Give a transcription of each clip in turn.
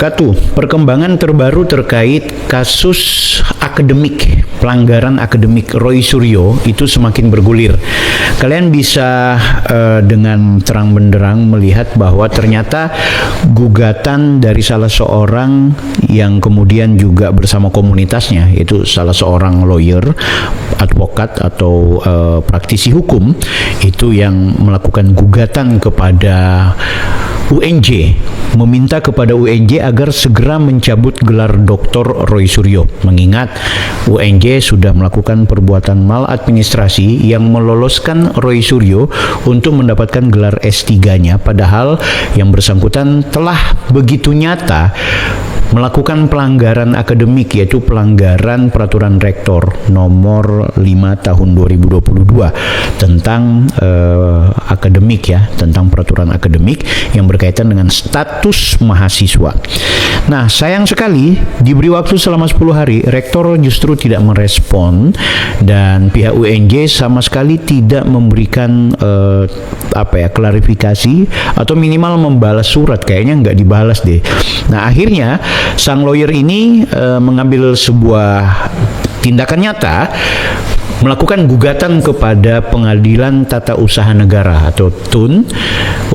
wabarakatuh. Perkembangan terbaru terkait kasus akademik, pelanggaran akademik Roy Suryo itu semakin bergulir. Kalian bisa dengan terang benderang melihat bahwa ternyata gugatan dari salah seorang yang kemudian juga bersama komunitasnya, yaitu salah seorang lawyer, advokat atau praktisi hukum, itu yang melakukan gugatan kepada UNJ, meminta kepada UNJ agar segera mencabut gelar Dr. Roy Suryo, mengingat UNJ sudah melakukan perbuatan maladministrasi yang meloloskan Roy Suryo untuk mendapatkan gelar S3-nya, padahal yang bersangkutan telah begitu nyata melakukan pelanggaran akademik, yaitu pelanggaran peraturan rektor nomor 5 tahun 2022 tentang akademik, ya, tentang peraturan akademik yang berkaitan dengan status mahasiswa. Nah, sayang sekali diberi waktu selama 10 hari, rektor justru tidak merespon dan pihak UNJ sama sekali tidak memberikan klarifikasi atau minimal membalas surat. Kayaknya nggak dibalas deh. Nah, akhirnya sang lawyer ini mengambil sebuah tindakan nyata, melakukan gugatan kepada Pengadilan Tata Usaha Negara atau TUN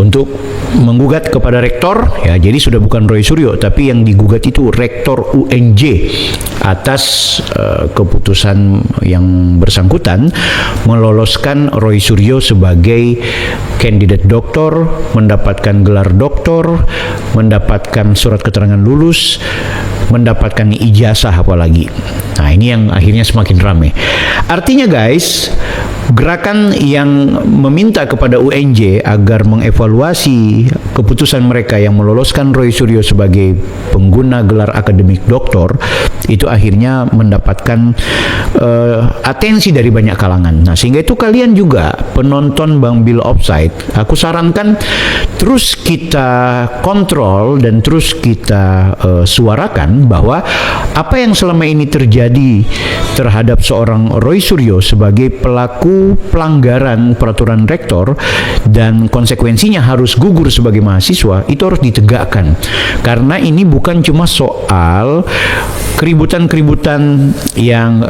untuk menggugat kepada rektor, ya, jadi sudah bukan Roy Suryo, tapi yang digugat itu rektor UNJ atas keputusan yang bersangkutan meloloskan Roy Suryo sebagai kandidat doktor, mendapatkan gelar doktor, mendapatkan surat keterangan lulus, mendapatkan ijazah apalagi. Nah, ini yang akhirnya semakin ramai. Artinya guys, gerakan yang meminta kepada UNJ agar mengevaluasi keputusan mereka yang meloloskan Roy Suryo sebagai pengguna gelar akademik doktor itu akhirnya mendapatkan atensi dari banyak kalangan. Nah, sehingga itu kalian juga penonton Bang Bill Offside, aku sarankan terus kita kontrol dan terus kita suarakan bahwa apa yang selama ini terjadi terhadap seorang Roy Suryo sebagai pelaku pelanggaran peraturan rektor dan konsekuensinya harus gugur sebagai mahasiswa itu harus ditegakkan, karena ini bukan cuma soal keributan-keributan yang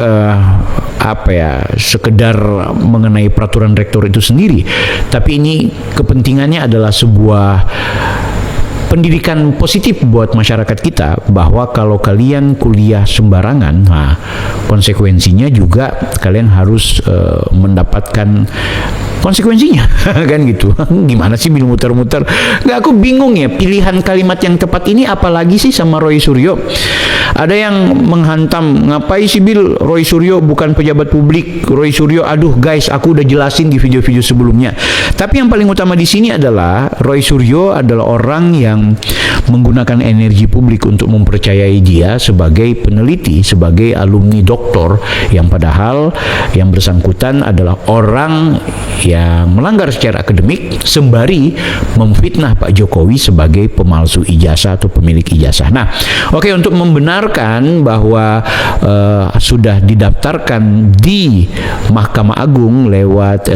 sekedar mengenai peraturan rektor itu sendiri, tapi ini kepentingannya adalah sebuah pendidikan positif buat masyarakat kita, bahwa kalau kalian kuliah sembarangan, nah konsekuensinya juga kalian harus mendapatkan konsekuensinya kan gitu. Gimana sih Bil muter-muter? Nggak, aku bingung ya pilihan kalimat yang tepat ini apalagi sih sama Roy Suryo. Ada yang menghantam, ngapain sih Bil, Roy Suryo bukan pejabat publik, Roy Suryo, aduh guys, aku udah jelasin di video-video sebelumnya. Tapi yang paling utama di sini adalah Roy Suryo adalah orang yang menggunakan energi publik untuk mempercayai dia sebagai peneliti, sebagai alumni doktor, yang padahal yang bersangkutan adalah orang yang melanggar secara akademik sembari memfitnah Pak Jokowi sebagai pemalsu ijazah atau pemilik ijazah. Nah, oke, untuk membenarkan bahwa sudah didaftarkan di Mahkamah Agung lewat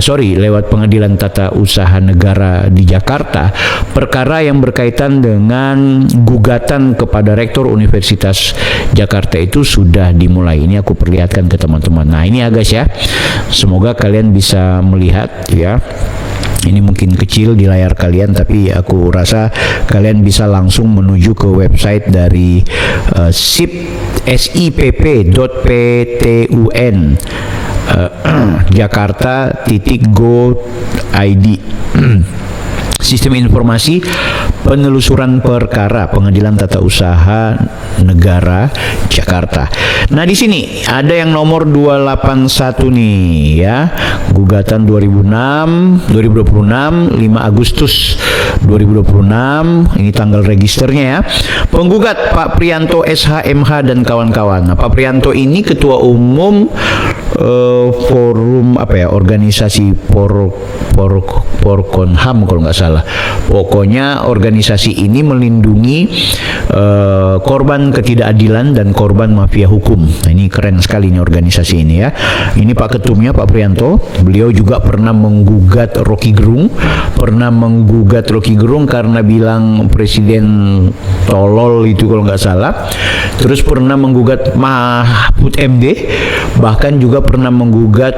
Pengadilan Tata Usaha Negara di Jakarta, perkara yang berkaitan dengan gugatan kepada Rektor Universitas Jakarta itu sudah dimulai. Ini aku perlihatkan ke teman-teman. Nah, ini ya guys ya, semoga kalian bisa melihat ya. Ini mungkin kecil di layar kalian, tapi aku rasa kalian bisa langsung menuju ke website dari sipp.pt.un jakarta.go.id Sistem Informasi Penelusuran Perkara Pengadilan Tata Usaha Negara Jakarta. Nah, di sini ada yang nomor 281 nih ya. Gugatan 2026 5 Agustus 2026. Ini tanggal registernya ya. Penggugat Pak Priyanto SH.MH dan kawan-kawan. Nah, Pak Priyanto ini ketua umum forum organisasi Porkonham kalau nggak salah salah. Pokoknya organisasi ini melindungi korban ketidakadilan dan korban mafia hukum. Nah, ini keren sekali nih organisasi ini ya. Ini Pak Ketumnya, Pak Prianto. Beliau juga pernah menggugat Rocky Gerung, karena bilang presiden tolol itu kalau nggak salah. Terus pernah menggugat Mahfud MD, bahkan juga pernah menggugat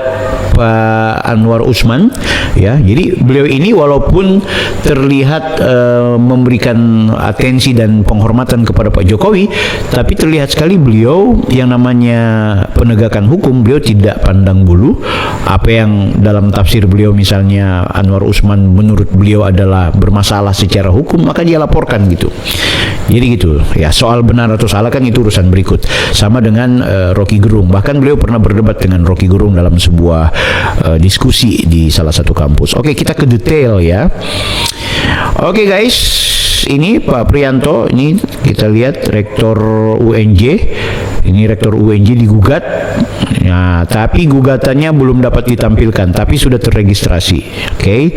Pak Anwar Usman ya. Jadi beliau ini walaupun terlihat memberikan atensi dan penghormatan kepada Pak Jokowi, tapi terlihat sekali beliau yang namanya penegakan hukum, beliau tidak pandang bulu. Apa yang dalam tafsir beliau misalnya Anwar Usman menurut beliau adalah bermasalah secara hukum, maka dia laporkan gitu. Jadi gitu ya, soal benar atau salah kan itu urusan berikut. Sama dengan Rocky Gerung, bahkan beliau pernah berdebat dengan Rocky Gerung dalam sebuah diskusi di salah satu kampus. Oke, kita ke detail ya. Oke guys, ini Pak Prianto, ini kita lihat rektor UNJ. Ini rektor UNJ digugat. Nah, tapi gugatannya belum dapat ditampilkan, tapi sudah terregistrasi. Oke.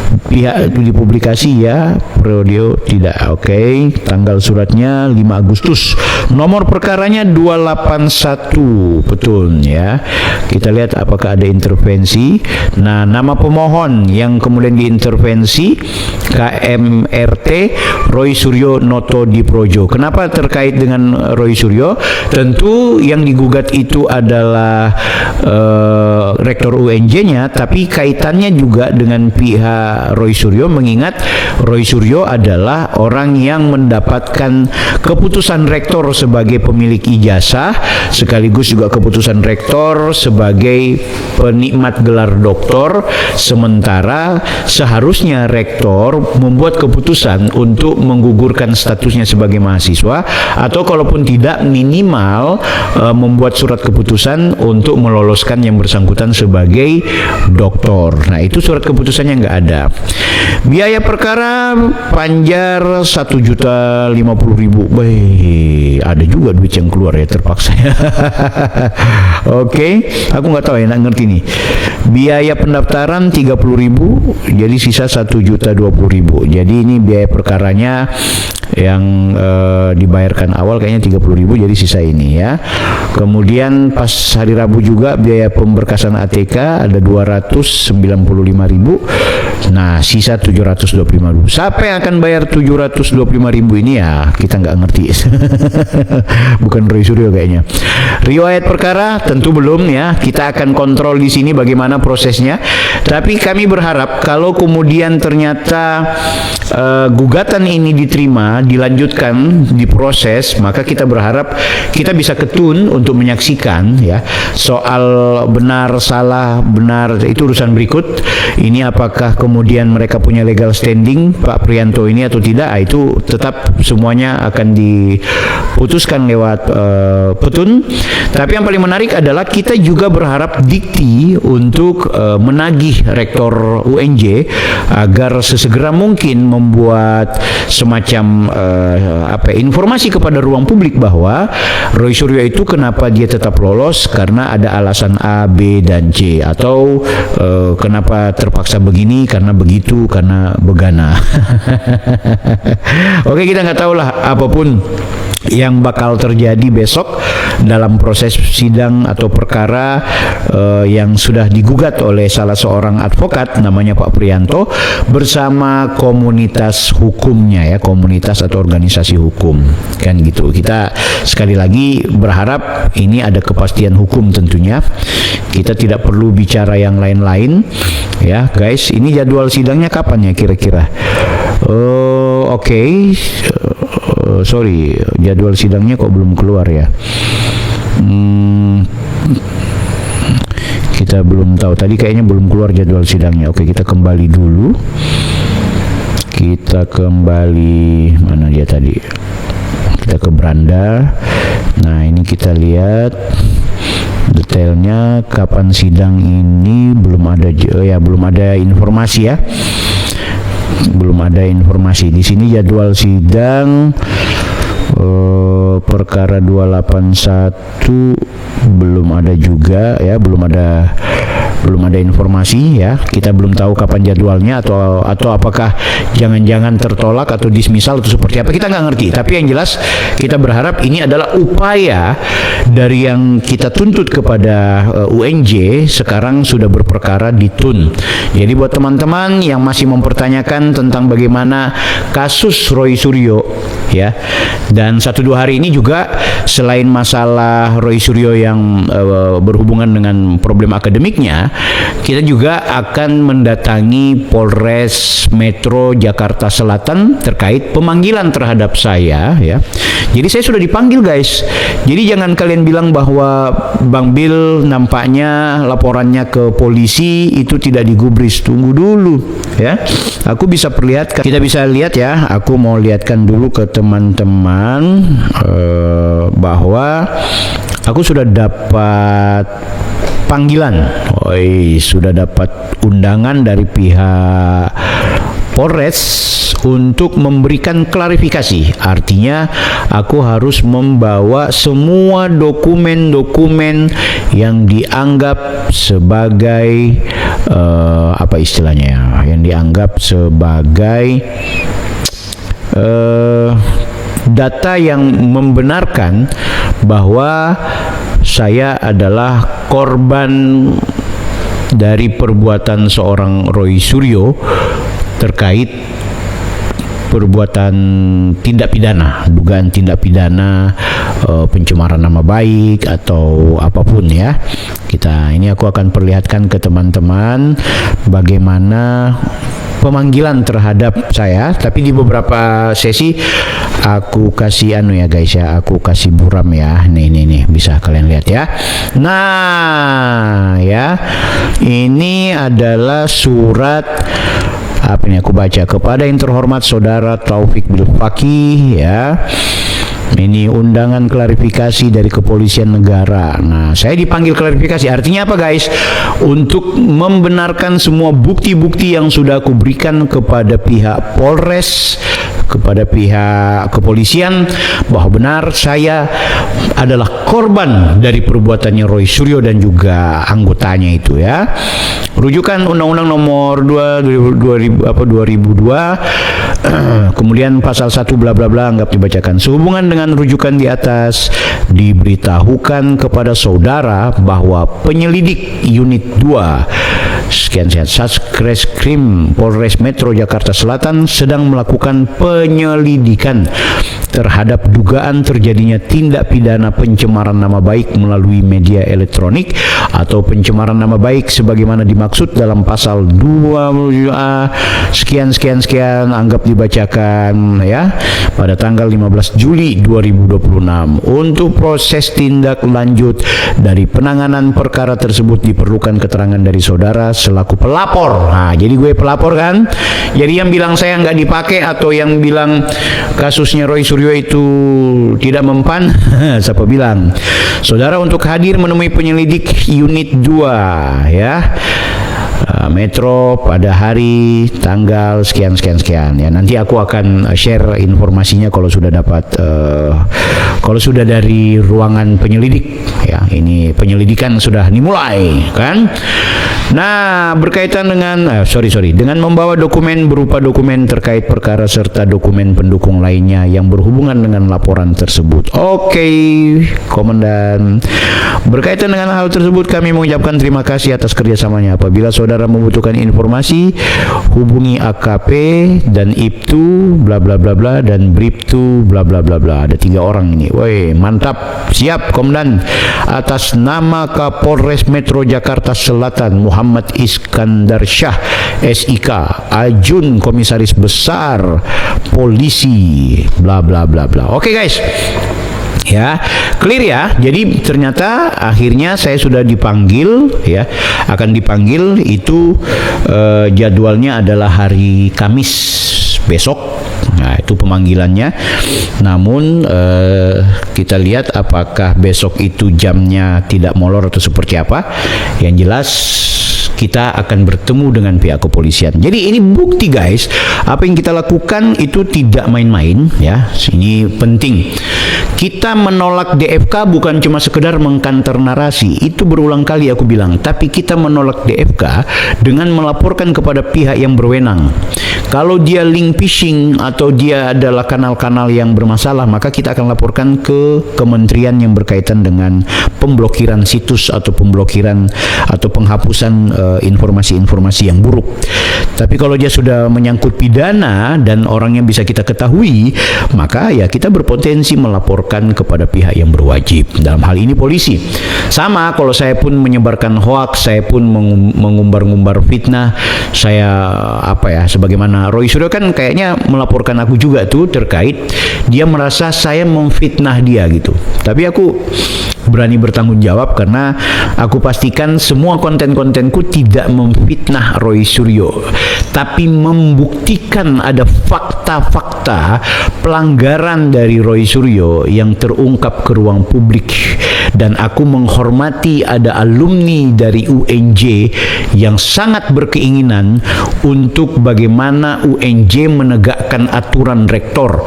Pihak dipublikasi ya, periode tidak. Oke. Tanggal suratnya 5 Agustus. Nomor perkaranya 281. Betul ya. Kita lihat apakah ada intervensi. Nah, nama pemohon yang kemudian diintervensi KMRT Roy Suryo Noto Diprojo. Kenapa terkait dengan Roy Suryo? Tentu yang digugat itu adalah rektor UNJ-nya, tapi kaitannya juga dengan pihak Roy Suryo, mengingat Roy Suryo adalah orang yang mendapatkan keputusan rektor sebagai pemilik ijazah, sekaligus juga keputusan rektor sebagai penikmat gelar doktor, sementara seharusnya rektor membuat keputusan untuk menggugurkan statusnya sebagai mahasiswa, atau kalaupun tidak minimal membuat surat keputusan untuk meloloskan yang bersangkutan sebagai doktor. Nah, itu surat keputusannya nggak ada. Biaya perkara panjar 1.050.000. Baik, ada juga duit yang keluar ya, terpaksa. Oke, aku nggak tahu ya, nggak ngerti nih. Biaya pendaftaran 30.000, jadi sisa 1.020.000. Jadi ini biaya perkaranya yang dibayarkan awal kayaknya 30.000, jadi sisa ini ya. Kemudian pas hari Rabu juga biaya pemberkasan ATK ada 295.000. Nah, sisa 725.000. Siapa yang akan bayar 725.000 ini ya? Kita nggak ngerti. Bukan Roy Suryo kayaknya. Riwayat perkara tentu belum ya. Kita akan kontrol di sini bagaimana prosesnya. Tapi kami berharap kalau kemudian ternyata gugatan ini diterima, dilanjutkan, diproses, maka kita berharap kita bisa ketun untuk menyaksikan ya, soal benar salah benar itu urusan berikut. Ini apakah kemudian mereka punya legal standing Pak Prianto ini atau tidak, itu tetap semuanya akan diputuskan lewat petun. Tapi yang paling menarik adalah kita juga berharap Dikti untuk menagih rektor UNJ agar sesegera mungkin membuat semacam informasi kepada ruang publik bahwa Roy Suryo itu kenapa dia tetap lolos, karena ada alasan A, B, dan C, atau kenapa terpaksa begini, karena begitu, karena begana. Oke, kita nggak tahu lah apapun yang bakal terjadi besok dalam proses sidang atau perkara yang sudah digugat oleh salah seorang advokat namanya Pak Prianto bersama komunitas hukumnya ya, komunitas atau organisasi hukum kan gitu. Kita sekali lagi berharap ini ada kepastian hukum tentunya. Kita tidak perlu bicara yang lain-lain ya guys. Ini jadwal sidangnya kapan ya kira-kira? Oke. Sorry, jadwal sidangnya kok belum keluar ya. Kita belum tahu, tadi kayaknya belum keluar jadwal sidangnya. Oke, kita kembali dulu. Kita kembali, mana dia tadi? Kita ke beranda. Nah, ini kita lihat detailnya kapan sidang ini, belum ada ya, belum ada informasi ya. Belum ada informasi. Di sini jadwal sidang perkara 281 belum ada juga ya, belum ada belum ada informasi ya. Kita belum tahu kapan jadwalnya atau apakah jangan-jangan tertolak atau dismisal atau seperti apa, kita nggak ngerti. Tapi yang jelas kita berharap ini adalah upaya dari yang kita tuntut kepada UNJ sekarang sudah berperkara di TUN. Jadi buat teman-teman yang masih mempertanyakan tentang bagaimana kasus Roy Suryo ya, dan 1-2 hari ini juga selain masalah Roy Suryo yang berhubungan dengan problem akademiknya, kita juga akan mendatangi Polres Metro Jakarta Selatan terkait pemanggilan terhadap saya ya. Jadi saya sudah dipanggil guys. Jadi jangan kalian bilang bahwa Bang Bill nampaknya laporannya ke polisi itu tidak digubris. Tunggu dulu ya. Aku bisa perlihatkan, kita bisa lihat ya. Aku mau lihatkan dulu ke teman-teman bahwa aku sudah dapat panggilan. Sudah dapat undangan dari pihak Polres untuk memberikan klarifikasi. Artinya aku harus membawa semua dokumen-dokumen yang dianggap sebagai apa istilahnya ya, yang dianggap sebagai data yang membenarkan bahwa saya adalah korban dari perbuatan seorang Roy Suryo terkait perbuatan tindak pidana, dugaan tindak pidana pencemaran nama baik atau apapun ya. Ini aku akan perlihatkan ke teman-teman bagaimana pemanggilan terhadap saya, tapi di beberapa sesi aku kasih ya guys ya, aku kasih buram ya. Nih bisa kalian lihat ya. Nah ya, ini adalah surat apa ini, aku baca. Kepada yang terhormat Saudara Taufik Bilfaqih ya, ini undangan klarifikasi dari Kepolisian Negara. Nah, saya dipanggil klarifikasi. Artinya apa guys? Untuk membenarkan semua bukti-bukti yang sudah aku berikan kepada pihak Polres, kepada pihak kepolisian, bahwa benar saya adalah korban dari perbuatannya Roy Suryo dan juga anggotanya itu ya. Rujukan Undang-Undang Nomor 2002 kemudian pasal 1 bla bla bla anggap dibacakan. Sehubungan dengan rujukan di atas, diberitahukan kepada saudara bahwa penyelidik unit 2 sekian Satreskrim Polres Metro Jakarta Selatan sedang melakukan penyelidikan terhadap dugaan terjadinya tindak pidana pencemaran nama baik melalui media elektronik atau pencemaran nama baik sebagaimana dimaksud dalam pasal 2 sekian anggap dibacakan ya pada tanggal 15 Juli 2026. Untuk proses tindak lanjut dari penanganan perkara tersebut diperlukan keterangan dari saudara selaku pelapor. Nah, jadi gue pelapor kan. Jadi yang bilang saya nggak dipakai atau yang bilang kasusnya Roy Suryo itu tidak mempan, siapa bilang? Saudara untuk hadir menemui penyelidik unit 2 ya. Metro pada hari tanggal sekian ya. Nanti aku akan share informasinya kalau sudah dapat kalau sudah dari ruangan penyelidik ya. Ini penyelidikan sudah dimulai kan. Nah, berkaitan dengan dengan membawa dokumen berupa dokumen terkait perkara serta dokumen pendukung lainnya yang berhubungan dengan laporan tersebut. Oke, Komandan. Berkaitan dengan hal tersebut kami mengucapkan terima kasih atas kerjasamanya. Apabila saudara membutuhkan informasi, hubungi AKP dan IPTU bla bla bla bla dan BRIPTU bla bla bla bla. Ada 3 orang ini. Woi, mantap. Siap, Komandan. Atas nama Kapolres Metro Jakarta Selatan Muhammad Iskandar Syah SIK, Ajun Komisaris Besar Polisi bla bla bla bla. Oke guys. Ya, clear ya. Jadi ternyata akhirnya saya sudah dipanggil ya, akan dipanggil itu jadwalnya adalah hari Kamis besok. Nah, itu pemanggilannya. Namun kita lihat apakah besok itu jamnya tidak molor atau seperti apa. Yang jelas kita akan bertemu dengan pihak kepolisian. Jadi ini bukti guys, apa yang kita lakukan itu tidak main-main ya. Ini penting. Kita menolak DFK bukan cuma sekedar mengkanter narasi, itu berulang kali aku bilang, tapi kita menolak DFK dengan melaporkan kepada pihak yang berwenang. Kalau dia link phishing atau dia adalah kanal-kanal yang bermasalah, maka kita akan laporkan ke kementerian yang berkaitan dengan pemblokiran situs atau pemblokiran atau penghapusan informasi-informasi yang buruk. Tapi kalau dia sudah menyangkut pidana dan orangnya bisa kita ketahui, maka ya kita berpotensi melaporkan kepada pihak yang berwajib. Dalam hal ini polisi. Sama kalau saya pun menyebarkan hoaks, saya pun mengumbar-ngumbar fitnah, saya sebagaimana Roy Suryo kan kayaknya melaporkan aku juga tuh terkait dia merasa saya memfitnah dia gitu. Tapi aku berani bertanggung jawab karena aku pastikan semua konten-kontenku tidak memfitnah Roy Suryo, tapi membuktikan ada fakta-fakta pelanggaran dari Roy Suryo yang terungkap ke ruang publik. Dan aku menghormati ada alumni dari UNJ yang sangat berkeinginan untuk bagaimana UNJ menegakkan aturan rektor.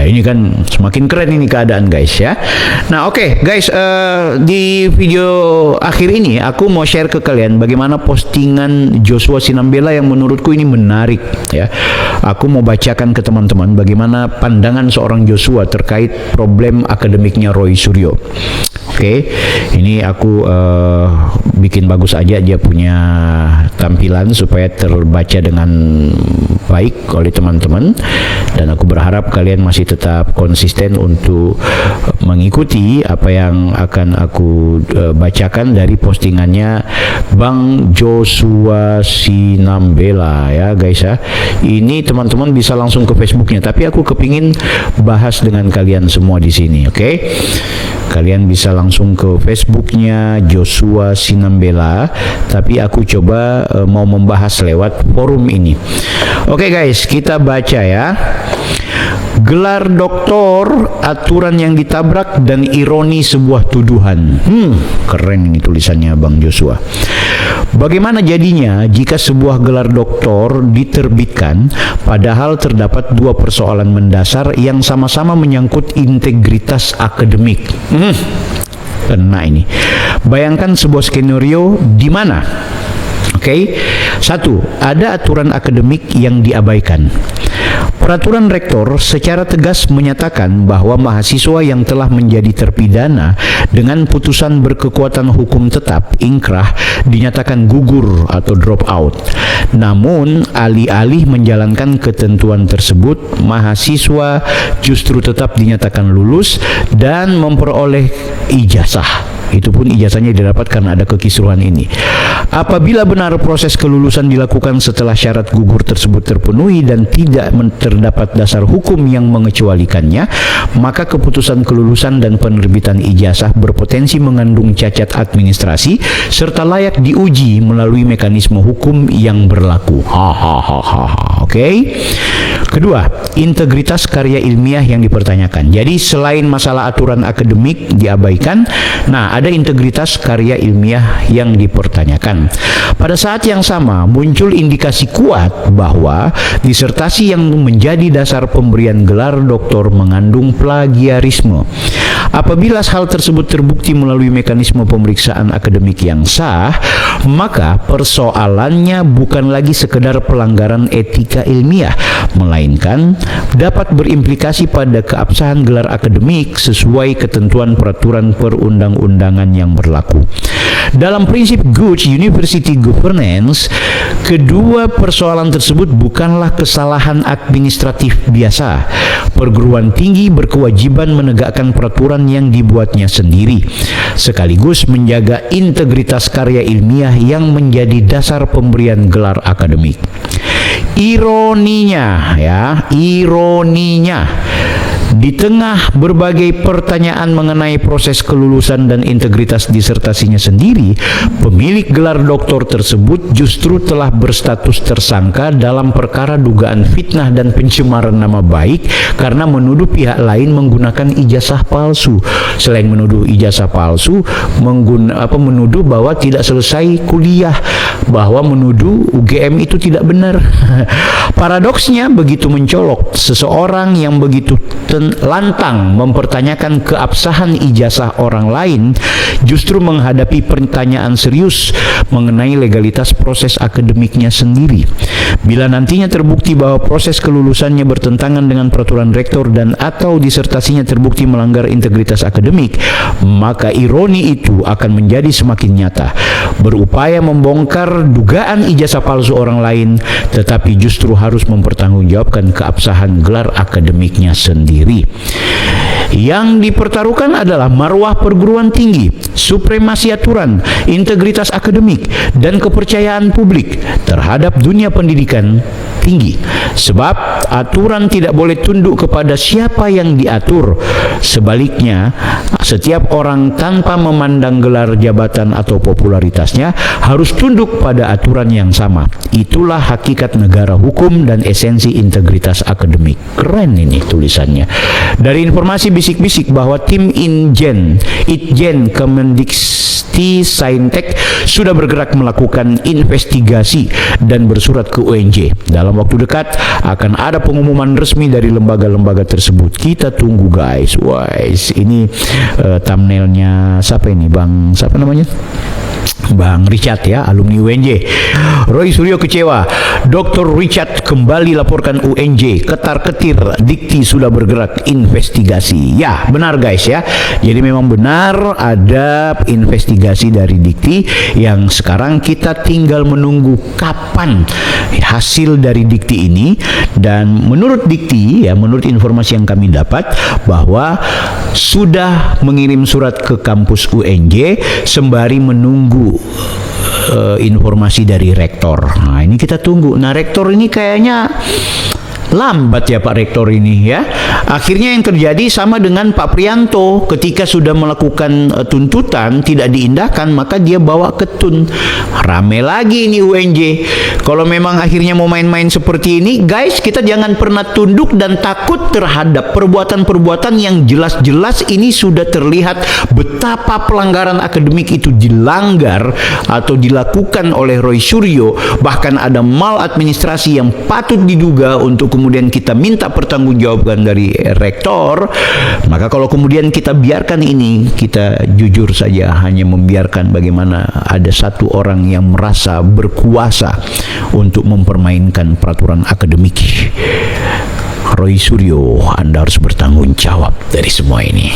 Ini kan semakin keren ini keadaan guys ya. Nah oke, guys, di video akhir ini aku mau share ke kalian bagaimana postingan Joshua Sinambela yang menurutku ini menarik ya. Aku mau bacakan ke teman-teman bagaimana pandangan seorang Joshua terkait problem akademiknya Roy Suryo. Oke, ini aku bikin bagus aja dia punya tampilan supaya terbaca dengan baik oleh teman-teman, dan aku berharap kalian masih tetap konsisten untuk mengikuti apa yang akan aku bacakan dari postingannya Bang Joshua Sinambela ya guys ya. Ini teman-teman bisa langsung ke Facebooknya, tapi aku kepingin bahas dengan kalian semua di sini, oke? Kalian bisa langsung ke Facebooknya Joshua Sinambela, tapi aku coba mau membahas lewat forum ini. Oke guys, kita baca ya. Gelar doktor, aturan yang ditabrak dan ironi sebuah tuduhan. Keren ini tulisannya Bang Joshua. Bagaimana jadinya jika sebuah gelar doktor diterbitkan padahal terdapat dua persoalan mendasar yang sama-sama menyangkut integritas akademik? Kena ini. Bayangkan sebuah skenario di mana satu, ada aturan akademik yang diabaikan. Peraturan rektor secara tegas menyatakan bahwa mahasiswa yang telah menjadi terpidana dengan putusan berkekuatan hukum tetap inkrah dinyatakan gugur atau drop out. Namun alih-alih menjalankan ketentuan tersebut, mahasiswa justru tetap dinyatakan lulus dan memperoleh ijazah. Itu pun ijazahnya didapat karena ada kekisruhan ini. Apabila benar proses kelulusan dilakukan setelah syarat gugur tersebut terpenuhi dan tidak terdapat dasar hukum yang mengecualikannya, maka keputusan kelulusan dan penerbitan ijazah berpotensi mengandung cacat administrasi serta layak diuji melalui mekanisme hukum yang berlaku. Kedua, integritas karya ilmiah yang dipertanyakan. Jadi selain masalah aturan akademik diabaikan, ada integritas karya ilmiah yang dipertanyakan. Pada saat yang sama muncul indikasi kuat bahwa disertasi yang menjadi dasar pemberian gelar doktor mengandung plagiarisme. Apabila hal tersebut terbukti melalui mekanisme pemeriksaan akademik yang sah, maka persoalannya bukan lagi sekedar pelanggaran etika ilmiah, melainkan dapat berimplikasi pada keabsahan gelar akademik sesuai ketentuan peraturan perundang-undangan yang berlaku. Dalam prinsip good university governance, kedua persoalan tersebut bukanlah kesalahan administratif biasa. Perguruan tinggi berkewajiban menegakkan peraturan yang dibuatnya sendiri, sekaligus menjaga integritas karya ilmiah yang menjadi dasar pemberian gelar akademik. Ironinya, di tengah berbagai pertanyaan mengenai proses kelulusan dan integritas disertasinya sendiri, pemilik gelar doktor tersebut justru telah berstatus tersangka dalam perkara dugaan fitnah dan pencemaran nama baik karena menuduh pihak lain menggunakan ijazah palsu. Selain menuduh ijazah palsu, menuduh bahwa tidak selesai kuliah, bahwa menuduh UGM itu tidak benar. Paradoksnya begitu mencolok, seseorang yang begitu lantang mempertanyakan keabsahan ijazah orang lain, justru menghadapi pertanyaan serius mengenai legalitas proses akademiknya sendiri. Bila nantinya terbukti bahwa proses kelulusannya bertentangan dengan peraturan rektor dan atau disertasinya terbukti melanggar integritas akademik, maka ironi itu akan menjadi semakin nyata. Berupaya membongkar dugaan ijazah palsu orang lain, tetapi justru harus mempertanggungjawabkan keabsahan gelar akademiknya sendiri. Yang dipertaruhkan adalah marwah perguruan tinggi, supremasi aturan, integritas akademik, dan kepercayaan publik terhadap dunia pendidikan tinggi. Sebab aturan tidak boleh tunduk kepada siapa yang diatur. Sebaliknya, setiap orang tanpa memandang gelar jabatan atau popularitasnya harus tunduk pada aturan yang sama. Itulah hakikat negara hukum dan esensi integritas akademik. Keren ini tulisannya. Dari informasi bisik-bisik bahwa tim Itjen Kemendikti Saintek sudah bergerak melakukan investigasi dan bersurat ke UNJ. Dalam waktu dekat akan ada pengumuman resmi dari lembaga-lembaga tersebut. Kita tunggu guys. Wais, ini thumbnailnya siapa ini? Siapa namanya? Bang Richard ya, alumni UNJ. Roy Suryo kecewa, Dr. Richard kembali laporkan UNJ, ketar-ketir Dikti sudah bergerak investigasi. Ya, benar guys ya. Jadi memang benar ada investigasi dari Dikti yang sekarang kita tinggal menunggu kapan hasil dari Dikti ini. Dan menurut Dikti ya, menurut informasi yang kami dapat bahwa sudah mengirim surat ke kampus UNJ sembari menunggu informasi dari rektor. Nah, ini kita tunggu. Nah, rektor ini kayaknya lambat ya Pak Rektor ini ya. Akhirnya yang terjadi sama dengan Pak Prianto, ketika sudah melakukan tuntutan tidak diindahkan, maka dia bawa ke TUN. Rame lagi ini UNJ. Kalau memang akhirnya mau main-main seperti ini, guys, kita jangan pernah tunduk dan takut terhadap perbuatan-perbuatan yang jelas-jelas ini sudah terlihat betapa pelanggaran akademik itu dilanggar atau dilakukan oleh Roy Suryo. Bahkan ada maladministrasi yang patut diduga untuk kemudian kita minta pertanggungjawaban dari rektor. Maka kalau kemudian kita biarkan ini, kita jujur saja hanya membiarkan bagaimana ada satu orang yang merasa berkuasa untuk mempermainkan peraturan akademik. Roy Suryo, Anda harus bertanggung jawab dari semua ini.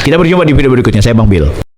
Kita berjumpa di video berikutnya. Saya Bang Bill.